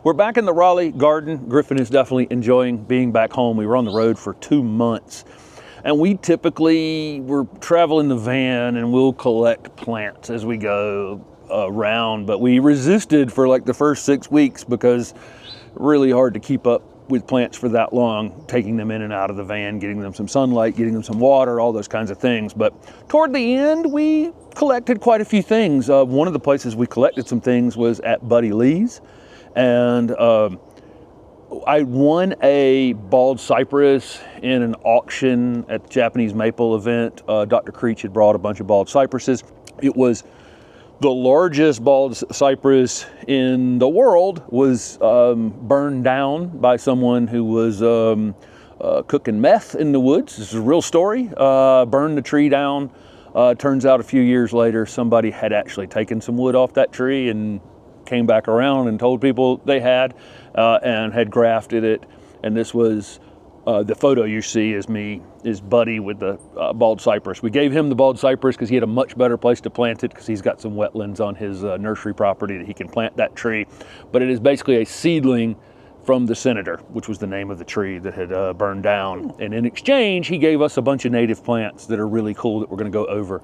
We're back in the Raleigh Garden. Griffin is definitely enjoying being back home. We were on the road for 2 months. And we're traveling the van and we'll collect plants as we go around. But we resisted for like the first 6 weeks because really hard to keep up with plants for that long, taking them in and out of the van, getting them some sunlight, getting them some water, all those kinds of things. But toward the end, we collected quite a few things. One of the places we collected some things was at Buddy Lee's. And I won a bald cypress in an auction at the Japanese maple event. Dr. Creech had brought a bunch of bald cypresses. It was the largest bald cypress in the world, was burned down by someone who was cooking meth in the woods. This is a real story. Burned the tree down. Turns out a few years later, somebody had actually taken some wood off that tree and came back around and told people they had, and had grafted it. And this was the photo you see is Buddy with the bald cypress. We gave him the bald cypress because he had a much better place to plant it, because he's got some wetlands on his nursery property that he can plant that tree. But it is basically a seedling from the Senator, which was the name of the tree that had burned down. And in exchange, he gave us a bunch of native plants that are really cool that we're going to go over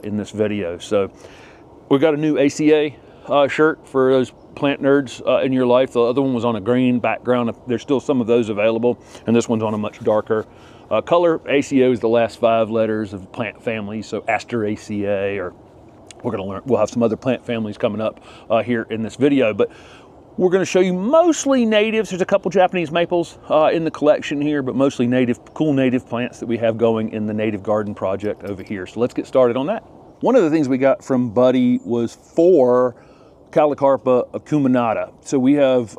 in this video. So we've got a new ACA shirt for those plant nerds in your life. The other one was on a green background. There's still some of those available, and this one's on a much darker color. ACO is the last 5 letters of plant families, so Asteraceae, or we'll have some other plant families coming up here in this video, but we're going to show you mostly natives. There's a couple Japanese maples in the collection here, but mostly cool native plants that we have going in the Native Garden project over here. So let's get started on that. One of the things we got from Buddy was 4 Calocarpa acuminata. So we have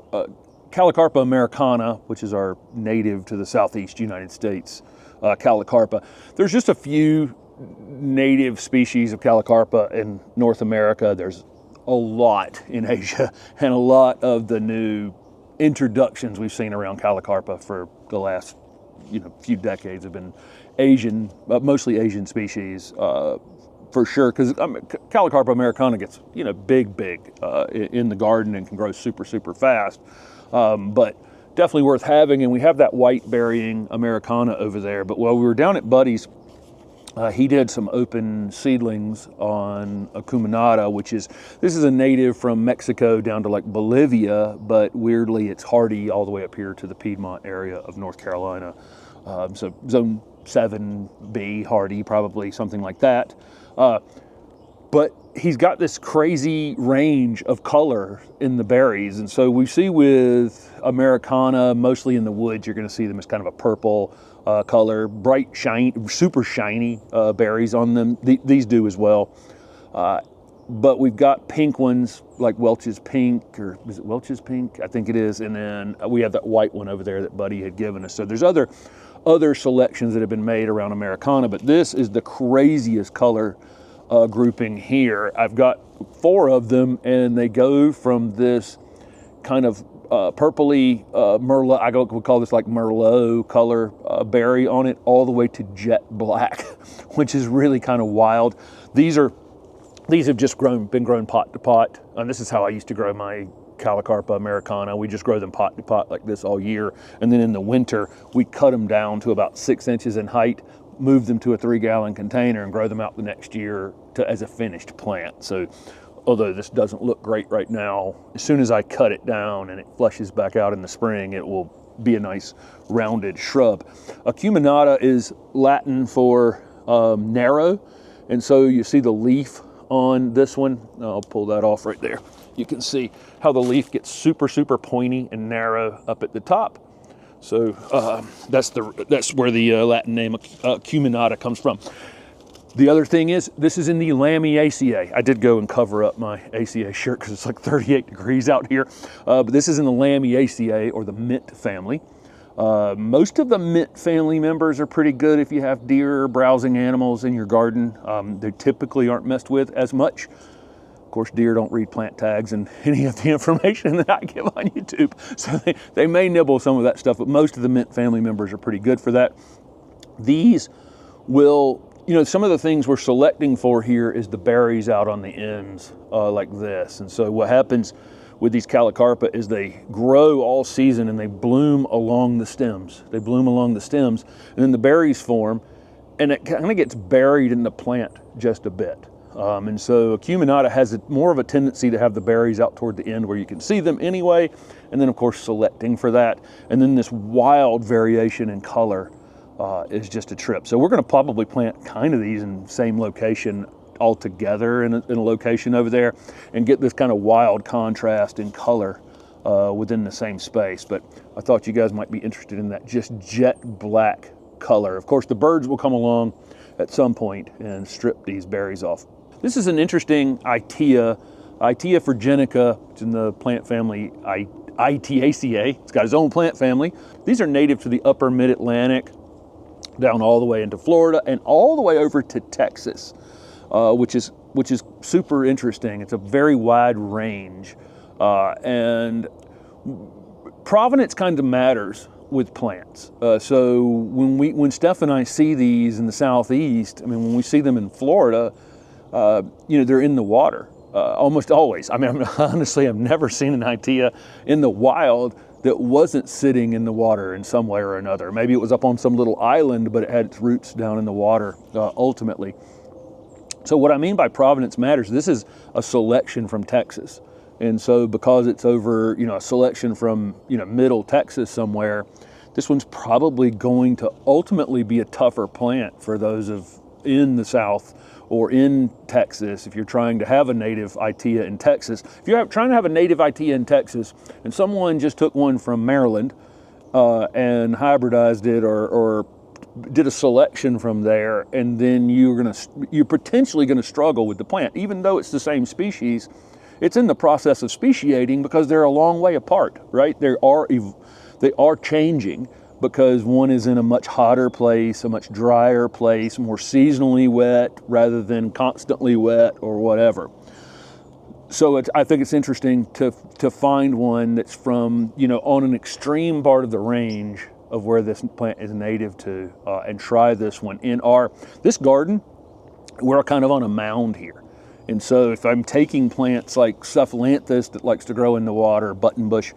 Calocarpa americana, which is our native to the southeast United States Calocarpa. There's just a few native species of Calocarpa in North America. There's a lot in Asia, and a lot of the new introductions we've seen around Calocarpa for the last few decades have been Asian, mostly Asian species. For sure, because Calocarpa americana gets big in the garden and can grow super fast, but definitely worth having. And we have that white berrying americana over there. But while we were down at Buddy's, he did some open seedlings on acuminata, this is a native from Mexico down to like Bolivia, but weirdly it's hardy all the way up here to the Piedmont area of North Carolina. So zone 7B hardy, probably something like that. But he's got this crazy range of color in the berries. And so we see with Americana, mostly in the woods, you're going to see them as kind of a purple color, bright, super shiny berries on them. These do as well. But we've got pink ones like Welch's Pink, or is it Welch's Pink? I think it is. And then we have that white one over there that Buddy had given us. So there's other selections that have been made around Americana, but this is the craziest color grouping here. I've got 4 of them, and they go from this kind of purpley Merlot, I would call this like Merlot color berry on it, all the way to jet black, which is really kind of wild. These have just been grown pot to pot, and this is how I used to grow my Calocarpa americana. We just grow them pot to pot like this all year, and then in the winter we cut them down to about 6 inches in height, move them to a 3-gallon container, and grow them out the next year as a finished plant. So although this doesn't look great right now, as soon as I cut it down and it flushes back out in the spring, it will be a nice rounded shrub. Acuminata is Latin for narrow, and so you see the leaf on this one. I'll pull that off right there. You can see how the leaf gets super pointy and narrow up at the top. So that's where the Latin name acuminata comes from. The other thing is, this is in the Lamiaceae. I did go and cover up my ACA shirt because it's like 38 degrees out here. But this is in the Lamiaceae, or the mint family. Most of the mint family members are pretty good if you have deer or browsing animals in your garden. They typically aren't messed with as much. Of course, deer don't read plant tags and any of the information that I give on YouTube, so they may nibble some of that stuff, but most of the mint family members are pretty good for that. These will, some of the things we're selecting for here is the berries out on the ends like this. And so what happens with these Calicarpa is they grow all season and they bloom along the stems. They bloom along the stems, and then the berries form, and it kind of gets buried in the plant just a bit. And so acuminata has more of a tendency to have the berries out toward the end where you can see them anyway, and then of course selecting for that. And then this wild variation in color is just a trip. So we're going to probably plant kind of these in the same location all together in a location over there, and get this kind of wild contrast in color within the same space. But I thought you guys might be interested in that just jet black color. Of course, the birds will come along at some point and strip these berries off. This is an interesting Itea virginica. It's in the plant family Itaceae. It's got its own plant family. These are native to the upper mid-Atlantic, down all the way into Florida and all the way over to Texas, which is super interesting. It's a very wide range, and provenance kind of matters with plants. So when Steph and I see these in the Southeast, I mean, when we see them in Florida, they're in the water almost always. I mean, honestly, I've never seen an Itea in the wild that wasn't sitting in the water in some way or another. Maybe it was up on some little island, but it had its roots down in the water ultimately. So what I mean by provenance matters, this is a selection from Texas. And so because it's over, a selection from, middle Texas somewhere, this one's probably going to ultimately be a tougher plant for those in the South or in Texas. If you're trying to have a native Itea in Texas, if you're trying to have a native Itea in Texas and someone just took one from Maryland and hybridized it or did a selection from there, and then you're potentially going to struggle with the plant, even though it's the same species. It's in the process of speciating because they're a long way apart, right? They are changing because one is in a much hotter place, a much drier place, more seasonally wet rather than constantly wet or whatever. So I think it's interesting to find one that's from, on an extreme part of the range of where this plant is native to, and try this one. This garden, we're kind of on a mound here. And so if I'm taking plants like Succulenthes that likes to grow in the water, buttonbush,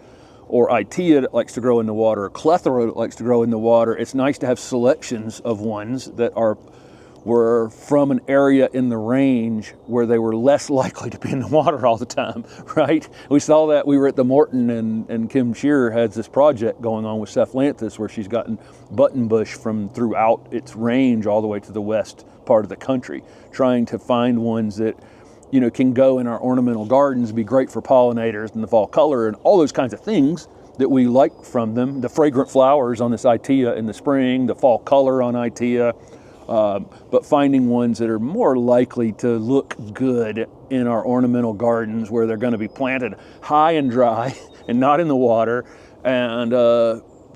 or Itea that likes to grow in the water, or Clethero that likes to grow in the water, it's nice to have selections of ones that were from an area in the range where they were less likely to be in the water all the time, right? We saw that. We were at the Morton, and Kim Shearer has this project going on with Succulenthes where she's gotten buttonbush from throughout its range all the way to the west part of the country, trying to find ones that can go in our ornamental gardens, be great for pollinators and the fall color and all those kinds of things that we like from them. The fragrant flowers on this Itea in the spring, the fall color on Itea, but finding ones that are more likely to look good in our ornamental gardens where they're going to be planted high and dry and not in the water, and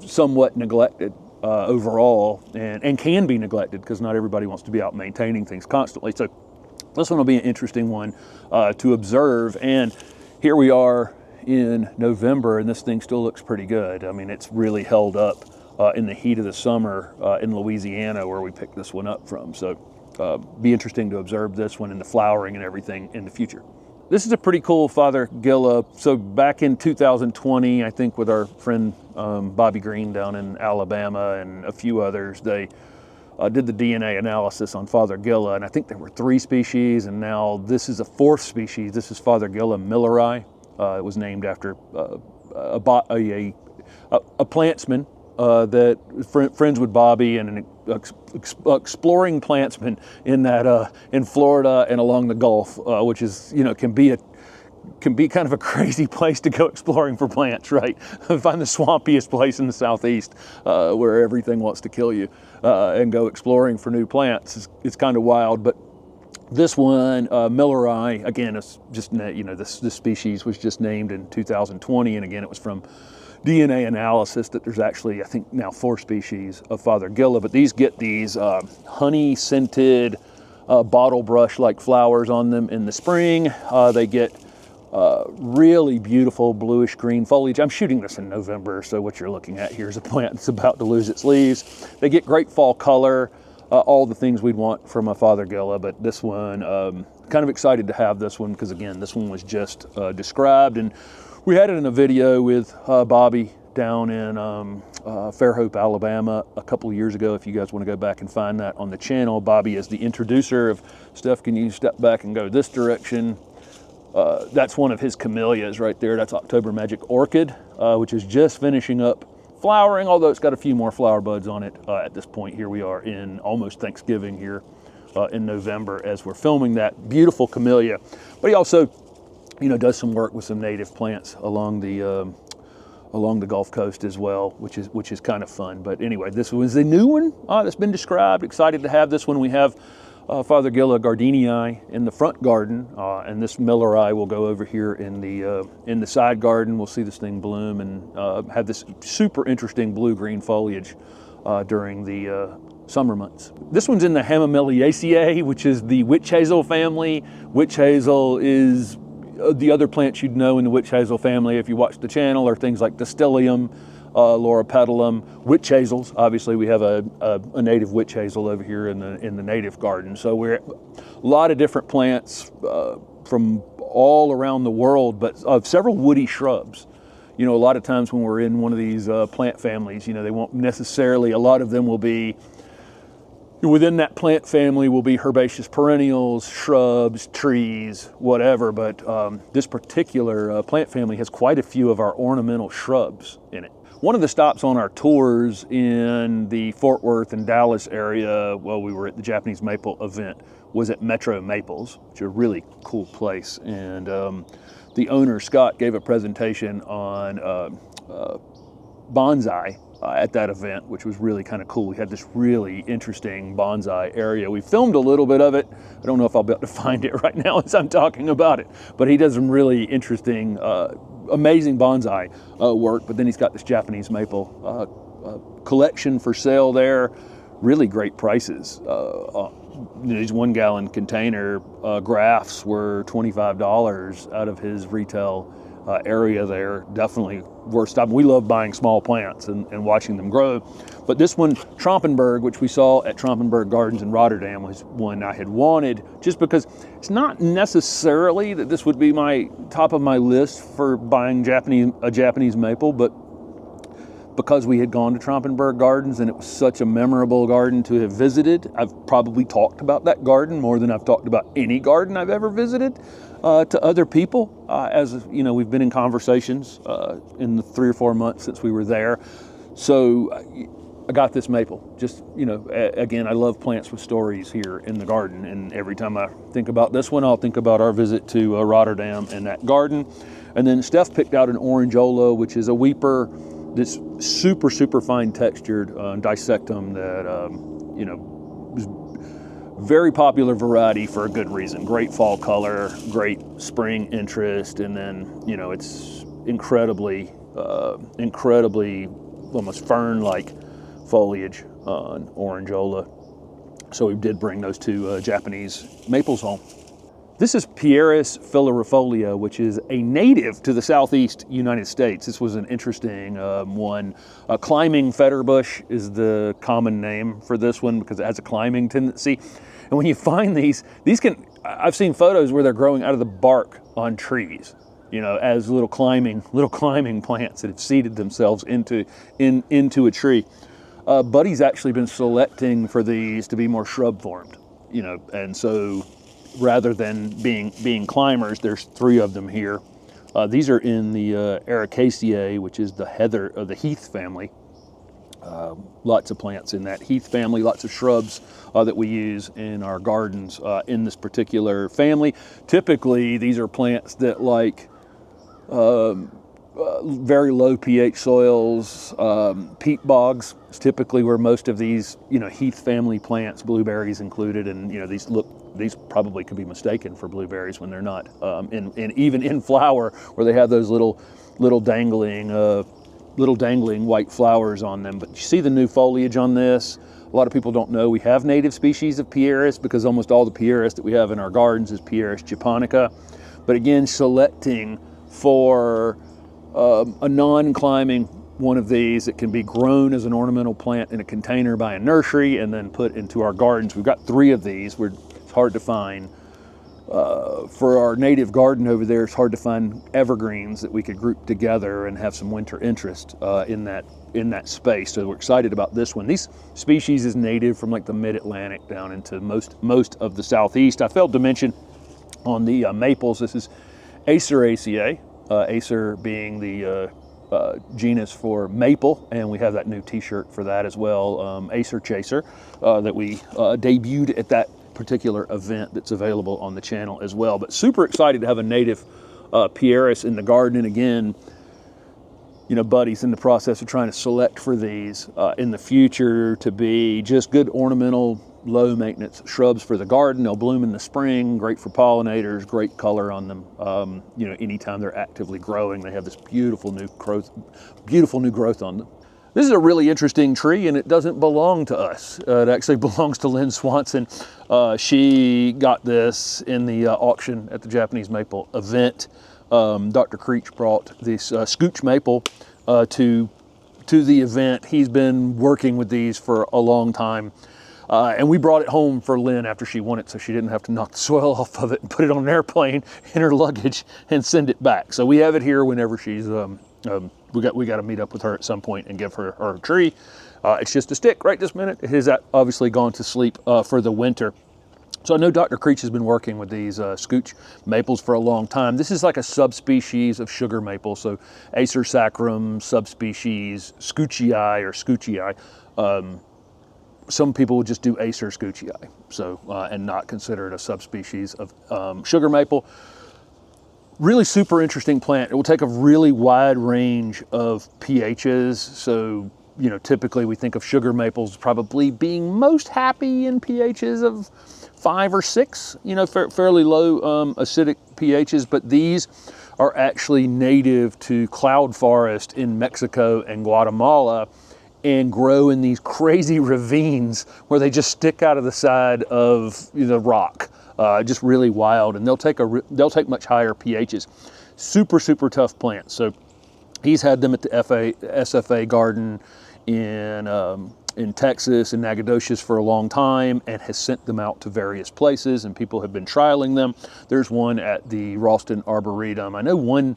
somewhat neglected overall, and can be neglected because not everybody wants to be out maintaining things constantly. So this one will be an interesting one to observe. And here we are in November, and this thing still looks pretty good. I mean, it's really held up in the heat of the summer in Louisiana, where we picked this one up from. So be interesting to observe this one and the flowering and everything in the future. This is a pretty cool Fothergilla. So back in 2020, I think with our friend Bobby Green down in Alabama and a few others, they did the DNA analysis on Fothergilla, and I think there were 3 species, and now this is a 4th species. This is Fothergilla milleri. It was named after a plantsman that friends with Bobby, and an exploring plantsman in Florida and along the Gulf, which is can be kind of a crazy place to go exploring for plants, right? Find the swampiest place in the Southeast where everything wants to kill you, and go exploring for new plants. It's kind of wild. But this one, milleri, again, it's just, this species was just named in 2020, and again, it was from DNA analysis that there's actually, I think now 4 species of Fothergilla, but these get these honey-scented bottle brush-like flowers on them in the spring. They get really beautiful bluish green foliage. I'm shooting this in November, so what you're looking at here is a plant that's about to lose its leaves. They get great fall color, all the things we'd want from a Fothergilla, but this one, kind of excited to have this one because, again, this one was just described, and We had it in a video with Bobby down in Fairhope, Alabama a couple of years ago. If you guys want to go back and find that on the channel, Bobby is the introducer of Steph. Can you step back and go this direction? That's one of his camellias right there. That's October Magic Orchid, which is just finishing up flowering, although it's got a few more flower buds on it at this point. Here we are in almost Thanksgiving here in November as we're filming that beautiful camellia. But he also, you know, does some work with some native plants along the Gulf Coast as well, which is kind of fun. But anyway, this was a new one that's been described. Excited to have this one. We have Father Gilla Gardinii in the front garden, and this Milleri will go over here in the side garden. We'll see this thing bloom and have this super interesting blue-green foliage during the summer months. This one's in the Hamameliaceae, which is the witch hazel family. Witch hazel is the other plants you'd know in the witch hazel family if you watch the channel are things like Distilium, Loropetalum, witch hazels. Obviously, we have a native witch hazel over here in the native garden. So we're a lot of different plants from all around the world, but of several woody shrubs. You know, a lot of times when we're in one of these plant families, you know, they won't necessarily, a lot of them will be, within that plant family will be herbaceous perennials, shrubs, trees, whatever, but this particular plant family has quite a few of our ornamental shrubs in it. One of the stops on our tours in the Fort Worth and Dallas area while we were at the Japanese Maple event was at Metro Maples, which is a really cool place. And the owner, Scott, gave a presentation on bonsai at that event, which was really kind of cool. We had this really interesting bonsai area. We filmed a little bit of it. I don't know if I'll be able to find it right now as I'm talking about it, but he does some really interesting, amazing bonsai work. But then he's got this Japanese maple collection for sale there. Really great prices. These 1 gallon container grafts were $25 out of his retail area there. Definitely worth stopping. We love buying small plants and watching them grow. But this one, Trompenberg, which we saw at Trompenberg Gardens in Rotterdam, was one I had wanted just because it's not necessarily that this would be my top of my list for buying a Japanese maple, but because we had gone to Trompenberg Gardens and it was such a memorable garden to have visited. I've probably talked about that garden more than I've talked about any garden I've ever visited to other people. As you know, we've been in conversations in the 3 or 4 months since we were there. So I got this maple. Just, you know, again, I love plants with stories here in the garden. And every time I think about this one, I'll think about our visit to Rotterdam and that garden. And then Steph picked out an Orangeola, which is a weeper. This super, super fine textured dissectum that, you know, is very popular variety for a good reason. Great fall color, great spring interest, and then, you know, it's incredibly almost fern-like foliage on Orangeola. So we did bring those 2 Japanese maples home. This is Pieris filarifolia, which is a native to the southeast United States. This was an interesting one. Climbing fetterbush is the common name for this one because it has a climbing tendency. And when you find these can, I've seen photos where they're growing out of the bark on trees, you know, as little climbing plants that have seeded themselves into a tree. Buddy's actually been selecting for these to be more shrub formed, you know, and so rather than being climbers, there's 3 of them here. These are in the Ericaceae, which is the heather of the heath family. Lots of plants in that heath family, lots of shrubs that we use in our gardens in this particular family. Typically, these are plants that like very low pH soils. Peat bogs is typically where most of these, you know, heath family plants, blueberries included, and you know, these probably could be mistaken for blueberries when they're not. Even in flower, where they have those little dangling white flowers on them. But you see the new foliage on this. A lot of people don't know we have native species of Pieris because almost all the Pieris that we have in our gardens is Pieris japonica. But again, selecting for a non-climbing one of these that can be grown as an ornamental plant in a container by a nursery and then put into our gardens. We've got 3 of these. It's hard to find for our native garden over there, it's hard to find evergreens that we could group together and have some winter interest in that space. So we're excited about this one. These species is native from like the mid-Atlantic down into most of the southeast. I failed to mention on the maples, this is Aceraceae, Acer being the genus for maple, and we have that new t-shirt for that as well, Acer Chaser, that we debuted at that particular event that's available on the channel as well. But super excited to have a native Pieris in the garden. And again, you know, Buddy's in the process of trying to select for these in the future to be just good ornamental, low maintenance shrubs for the garden. They'll bloom in the spring, great for pollinators, great color on them. You know, anytime they're actively growing, they have this beautiful new growth on them. This is a really interesting tree, and it doesn't belong to us. It actually belongs to Lynn Swanson. She got this in the auction at the Japanese maple event. Dr. Creech brought this scooch maple to the event. He's been working with these for a long time. And we brought it home for Lynn after she won it, so she didn't have to knock the soil off of it and put it on an airplane in her luggage and send it back. So we have it here whenever she's we got to meet up with her at some point and give her her tree. It's just a stick right this minute. It has obviously gone to sleep for the winter. So I know Dr. Creech has been working with these scooch maples for a long time. This is like a subspecies of sugar maple. So Acer saccharum, subspecies Scoochii or Scoochii. Some people would just do Acer Scoochii, so and not consider it a subspecies of sugar maple. Really super interesting plant. It will take a really wide range of pHs. So, you know, typically we think of sugar maples probably being most happy in pHs of 5 or 6, you know, fairly low acidic pHs, but these are actually native to cloud forest in Mexico and Guatemala and grow in these crazy ravines where they just stick out of the side of the rock. Just really wild, and they'll take much higher pHs. Super tough plants. So he's had them at the SFA garden in Texas and Nacogdoches for a long time, and has sent them out to various places, and people have been trialing them. There's one at the Ralston Arboretum. I know one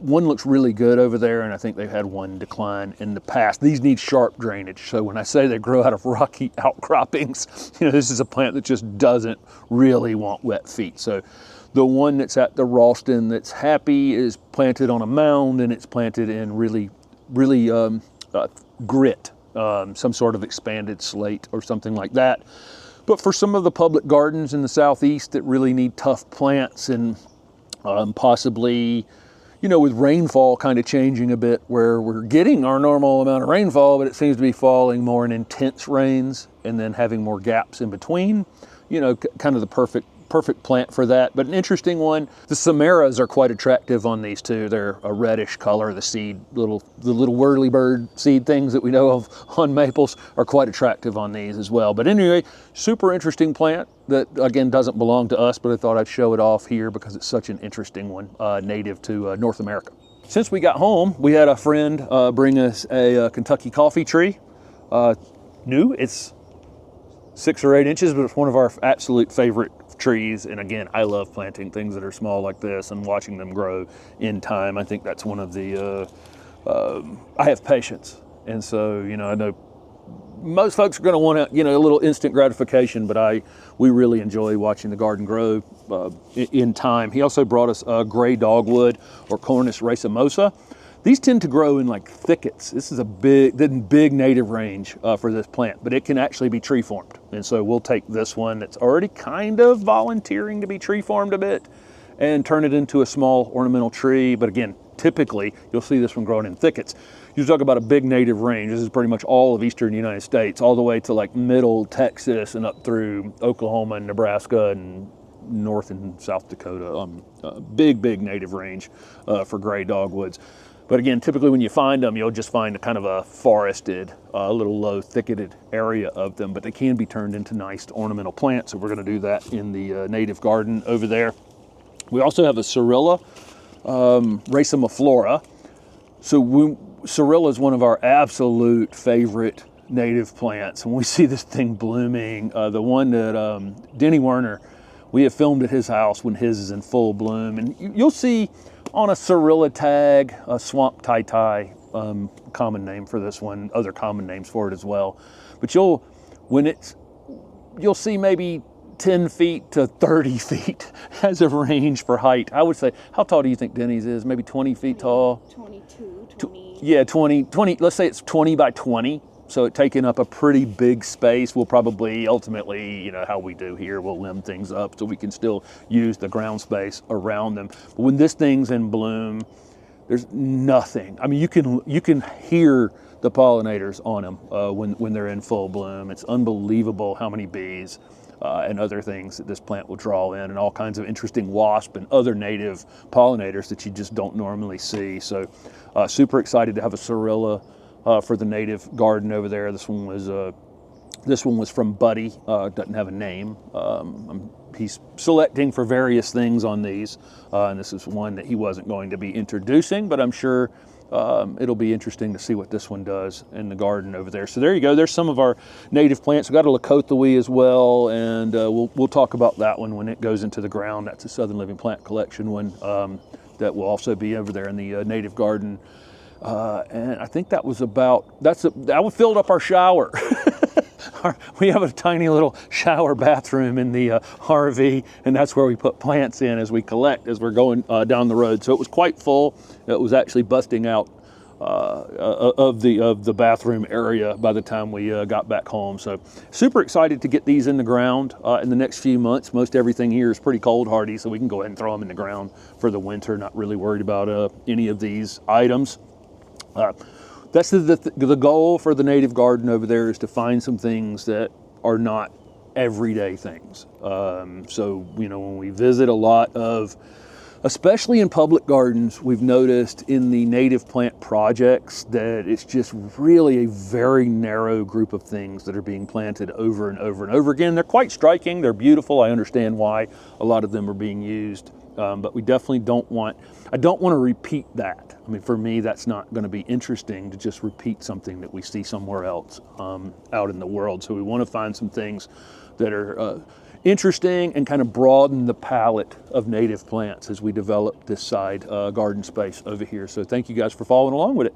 looks really good over there, and I think they've had one decline in the past. These need sharp drainage, so when I say they grow out of rocky outcroppings, you know, this is a plant that just doesn't really want wet feet. So the one that's at the Ralston that's happy is planted on a mound, and it's planted in really grit, some sort of expanded slate or something like that. But for some of the public gardens in the southeast that really need tough plants, and possibly, you know, with rainfall kind of changing a bit, where we're getting our normal amount of rainfall, but it seems to be falling more in intense rains and then having more gaps in between, you know, kind of the perfect plant for that. But an interesting one, the samaras are quite attractive on these too. They're a reddish color. The little whirly bird seed things that we know of on maples are quite attractive on these as well. But anyway, super interesting plant that again doesn't belong to us, but I thought I'd show it off here because it's such an interesting one, native to North America. Since we got home, we had a friend bring us a Kentucky coffee tree. New, it's 6 or 8 inches, but it's one of our absolute favorite trees. And again, I love planting things that are small like this and watching them grow in time. I think that's one of the, I have patience. And so, you know, I know most folks are going to want to, you know, a little instant gratification, but we really enjoy watching the garden grow in time. He also brought us gray dogwood or Cornus racemosa. These tend to grow in like thickets. This is a big native range for this plant, but it can actually be tree formed. And so we'll take this one that's already kind of volunteering to be tree formed a bit and turn it into a small ornamental tree. But again, typically you'll see this one growing in thickets. You talk about a big native range. This is pretty much all of eastern United States, all the way to like middle Texas and up through Oklahoma and Nebraska and North and South Dakota. Big native range for gray dogwoods. But again, typically when you find them, you'll just find a kind of a forested, little low thicketed area of them, but they can be turned into nice ornamental plants. So we're going to do that in the native garden over there. We also have a Cyrilla, racemiflora. So Cyrilla is one of our absolute favorite native plants. When we see this thing blooming, the one that Denny Werner we have filmed at his house when his is in full bloom. And you'll see on a Cirilla tag, a swamp tai-tai, common name for this one, other common names for it as well. But you'll see maybe 10 feet to 30 feet as a range for height. I would say, how tall do you think Denny's is? Maybe 20 feet tall? 22, 20. Yeah, 20, let's say it's 20 by 20. So it's taking up a pretty big space. We'll probably ultimately, you know, how we do here, we'll limb things up so we can still use the ground space around them. But when this thing's in bloom, there's nothing. I mean, you can hear the pollinators on them when they're in full bloom. It's unbelievable how many bees and other things that this plant will draw in, and all kinds of interesting wasp and other native pollinators that you just don't normally see. So super excited to have a Cirilla for the native garden over there. This one was from Buddy. Doesn't have a name. He's selecting for various things on these, and this is one that he wasn't going to be introducing, but I'm sure it'll be interesting to see what this one does in the garden over there. So there you go. There's some of our native plants. We've got a Lakothawi as well, and we'll talk about that one when it goes into the ground. That's a Southern Living Plant Collection one that will also be over there in the native garden. And I think that was that filled up our shower. We have a tiny little shower bathroom in the RV, and that's where we put plants in as we collect, as we're going down the road. So it was quite full. It was actually busting out of the bathroom area by the time we got back home. So super excited to get these in the ground in the next few months. Most everything here is pretty cold hardy, so we can go ahead and throw them in the ground for the winter. Not really worried about any of these items. That's the goal for the native garden over there, is to find some things that are not everyday things. So, you know, when we visit a lot of, especially in public gardens, we've noticed in the native plant projects that it's just really a very narrow group of things that are being planted over and over and over again. They're quite striking, they're beautiful. I understand why a lot of them are being used. But we definitely I don't want to repeat that. I mean, for me, that's not going to be interesting to just repeat something that we see somewhere else out in the world. So we want to find some things that are interesting and kind of broaden the palette of native plants as we develop this side garden space over here. So thank you guys for following along with it.